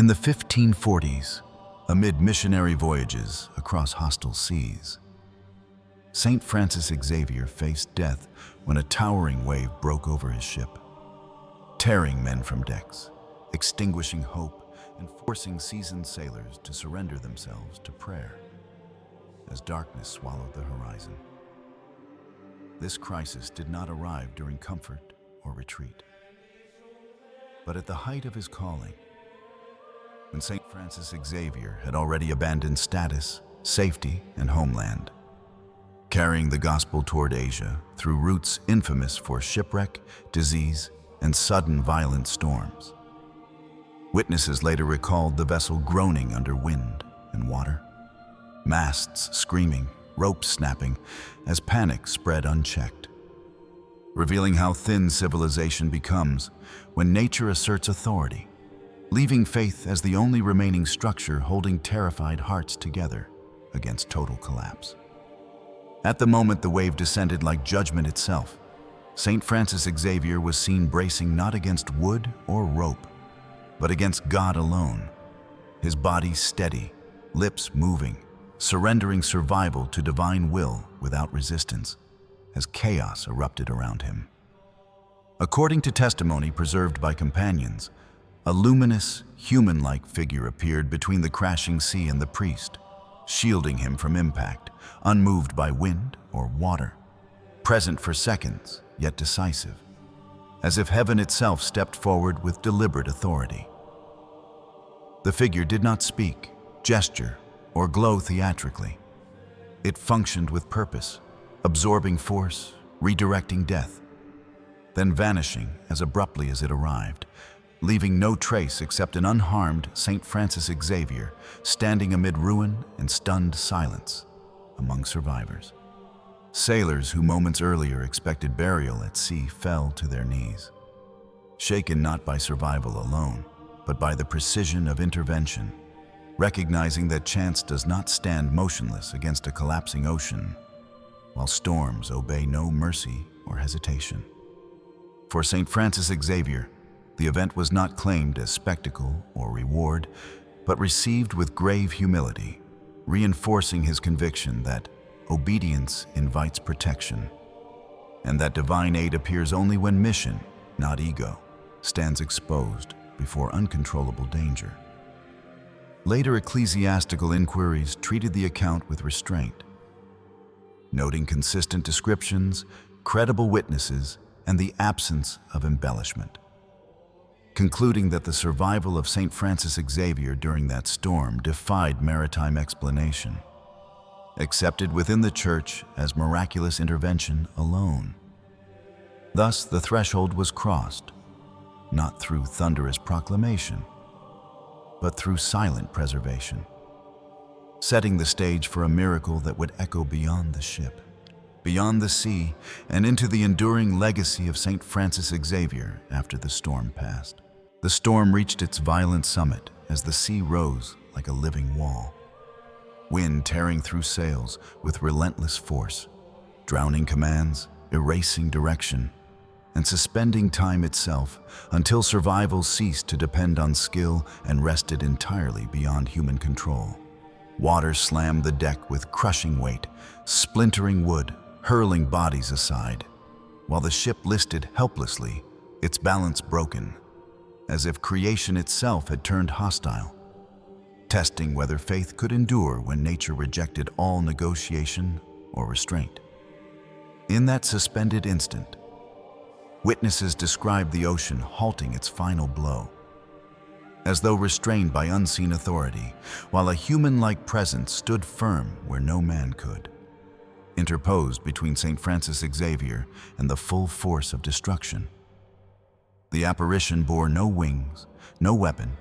the 1540s, amid missionary voyages across hostile seas, Saint Francis Xavier faced death when a towering wave broke over his ship, tearing men from decks, extinguishing hope, and forcing seasoned sailors to surrender themselves to prayer as darkness swallowed the horizon. This crisis did not arrive during comfort or retreat, but at the height of his calling, when Saint Francis Xavier had already abandoned status, safety, and homeland, carrying the gospel toward Asia through routes infamous for shipwreck, disease, and sudden violent storms. Witnesses later recalled the vessel groaning under wind and water, masts screaming, ropes snapping, as panic spread unchecked, revealing how thin civilization becomes when nature asserts authority, leaving faith as the only remaining structure holding terrified hearts together against total collapse. At the moment the wave descended like judgment itself, Saint Francis Xavier was seen bracing not against wood or rope, but against God alone, his body steady, lips moving, surrendering survival to divine will without resistance, as chaos erupted around him. According to testimony preserved by companions, a luminous, human-like figure appeared between the crashing sea and the priest, shielding him from impact, unmoved by wind or water, present for seconds, yet decisive, as if heaven itself stepped forward with deliberate authority. The figure did not speak, gesture, or glow theatrically. It functioned with purpose, absorbing force, redirecting death, then vanishing as abruptly as it arrived, leaving no trace except an unharmed Saint Francis Xavier standing amid ruin and stunned silence among survivors. Sailors who moments earlier expected burial at sea fell to their knees, shaken not by survival alone, but by the precision of intervention, recognizing that chance does not stand motionless against a collapsing ocean, while storms obey no mercy or hesitation. For Saint Francis Xavier, the event was not claimed as spectacle or reward, but received with grave humility, reinforcing his conviction that obedience invites protection, and that divine aid appears only when mission, not ego, stands exposed before uncontrollable danger. Later ecclesiastical inquiries treated the account with restraint, noting consistent descriptions, credible witnesses, and the absence of embellishment, concluding that the survival of Saint Francis Xavier during that storm defied maritime explanation, accepted within the Church as miraculous intervention alone. Thus, the threshold was crossed, not through thunderous proclamation, but through silent preservation, setting the stage for a miracle that would echo beyond the ship, beyond the sea, and into the enduring legacy of Saint Francis Xavier after the storm passed. The storm reached its violent summit as the sea rose like a living wall, wind tearing through sails with relentless force, drowning commands, erasing direction, and suspending time itself until survival ceased to depend on skill and rested entirely beyond human control. Water slammed the deck with crushing weight, splintering wood, hurling bodies aside, while the ship listed helplessly, its balance broken, as if creation itself had turned hostile, testing whether faith could endure when nature rejected all negotiation or restraint. In that suspended instant, witnesses described the ocean halting its final blow, as though restrained by unseen authority, while a human-like presence stood firm where no man could, interposed between Saint Francis Xavier and the full force of destruction. The apparition bore no wings, no weapon,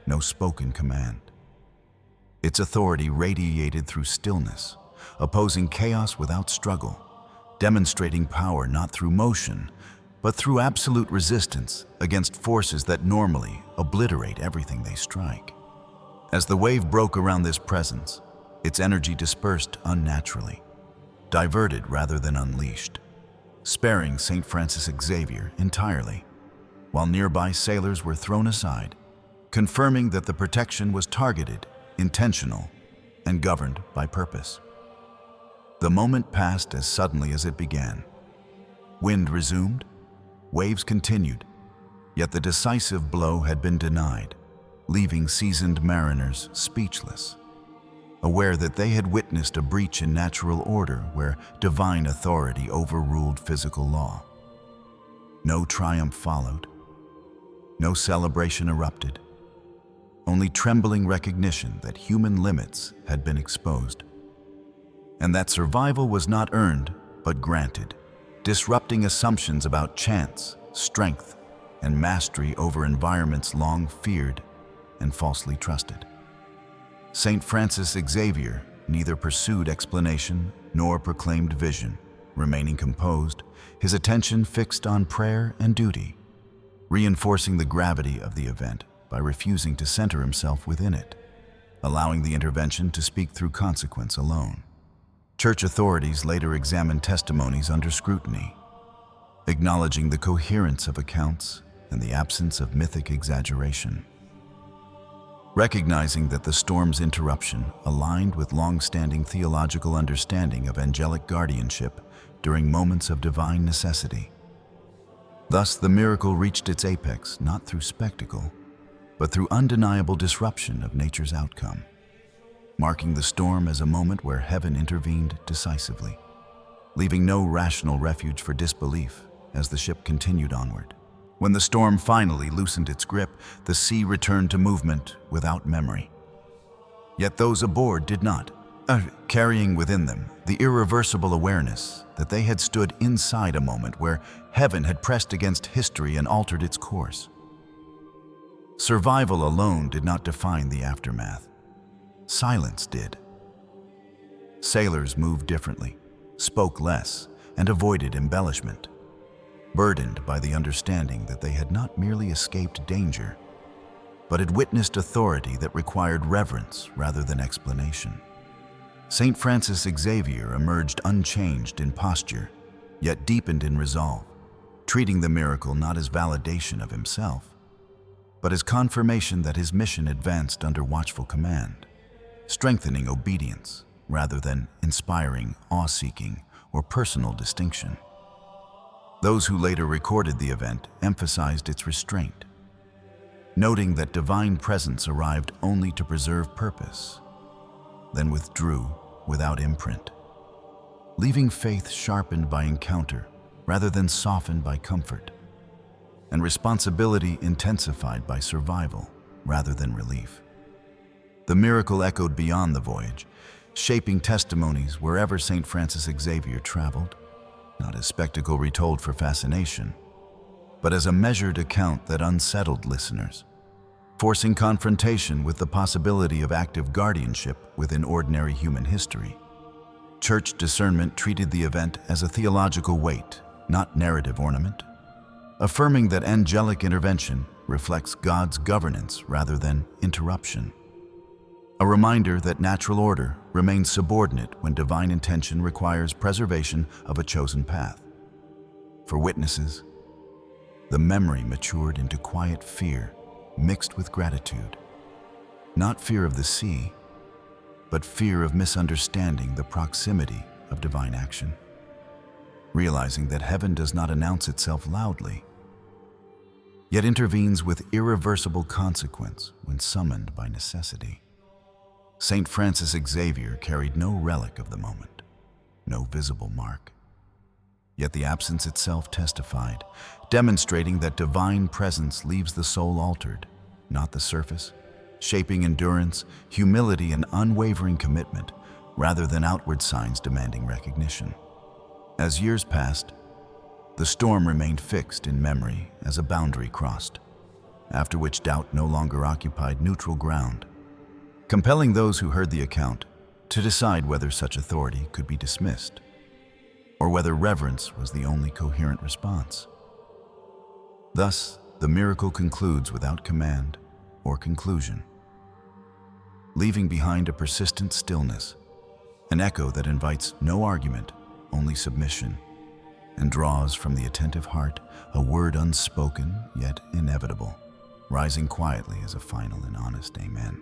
no spoken command. Its authority radiated through stillness, opposing chaos without struggle, demonstrating power not through motion, but through absolute resistance against forces that normally obliterate everything they strike. As the wave broke around this presence, its energy dispersed unnaturally, diverted rather than unleashed, sparing Saint Francis Xavier entirely, while nearby sailors were thrown aside, confirming that the protection was targeted, intentional, and governed by purpose. The moment passed as suddenly as it began. Wind resumed, waves continued, yet the decisive blow had been denied, leaving seasoned mariners speechless, aware that they had witnessed a breach in natural order where divine authority overruled physical law. No triumph followed, no celebration erupted, only trembling recognition that human limits had been exposed, and that survival was not earned but granted, disrupting assumptions about chance, strength, and mastery over environments long feared and falsely trusted. Saint Francis Xavier neither pursued explanation nor proclaimed vision, remaining composed, his attention fixed on prayer and duty, reinforcing the gravity of the event by refusing to center himself within it, allowing the intervention to speak through consequence alone. Church authorities later examined testimonies under scrutiny, acknowledging the coherence of accounts and the absence of mythic exaggeration. Recognizing that the storm's interruption aligned with long-standing theological understanding of angelic guardianship during moments of divine necessity. Thus, the miracle reached its apex not through spectacle, but through undeniable disruption of nature's outcome, marking the storm as a moment where heaven intervened decisively, leaving no rational refuge for disbelief as the ship continued onward. When the storm finally loosened its grip, the sea returned to movement without memory. Yet those aboard did not, carrying within them the irreversible awareness that they had stood inside a moment where heaven had pressed against history and altered its course. Survival alone did not define the aftermath. Silence did. Sailors moved differently, spoke less, and avoided embellishment, burdened by the understanding that they had not merely escaped danger, but had witnessed authority that required reverence rather than explanation. Saint Francis Xavier emerged unchanged in posture, yet deepened in resolve, treating the miracle not as validation of himself, but as confirmation that his mission advanced under watchful command, strengthening obedience rather than inspiring awe-seeking or personal distinction. Those who later recorded the event emphasized its restraint, noting that divine presence arrived only to preserve purpose, then withdrew without imprint, leaving faith sharpened by encounter rather than softened by comfort, and responsibility intensified by survival rather than relief. The miracle echoed beyond the voyage, shaping testimonies wherever Saint Francis Xavier traveled, not as spectacle retold for fascination, but as a measured account that unsettled listeners, forcing confrontation with the possibility of active guardianship within ordinary human history. Church discernment treated the event as a theological weight, not narrative ornament, affirming that angelic intervention reflects God's governance rather than interruption. A reminder that natural order remains subordinate when divine intention requires preservation of a chosen path. For witnesses, the memory matured into quiet fear mixed with gratitude. Not fear of the sea, but fear of misunderstanding the proximity of divine action. Realizing that heaven does not announce itself loudly, yet intervenes with irreversible consequence when summoned by necessity. Saint Francis Xavier carried no relic of the moment, no visible mark. Yet the absence itself testified, demonstrating that divine presence leaves the soul altered, not the surface, shaping endurance, humility, and unwavering commitment, rather than outward signs demanding recognition. As years passed, the storm remained fixed in memory as a boundary crossed, after which doubt no longer occupied neutral ground, compelling those who heard the account to decide whether such authority could be dismissed, or whether reverence was the only coherent response. Thus, the miracle concludes without command or conclusion, leaving behind a persistent stillness, an echo that invites no argument, only submission, and draws from the attentive heart a word unspoken yet inevitable: rising quietly as a final and honest amen.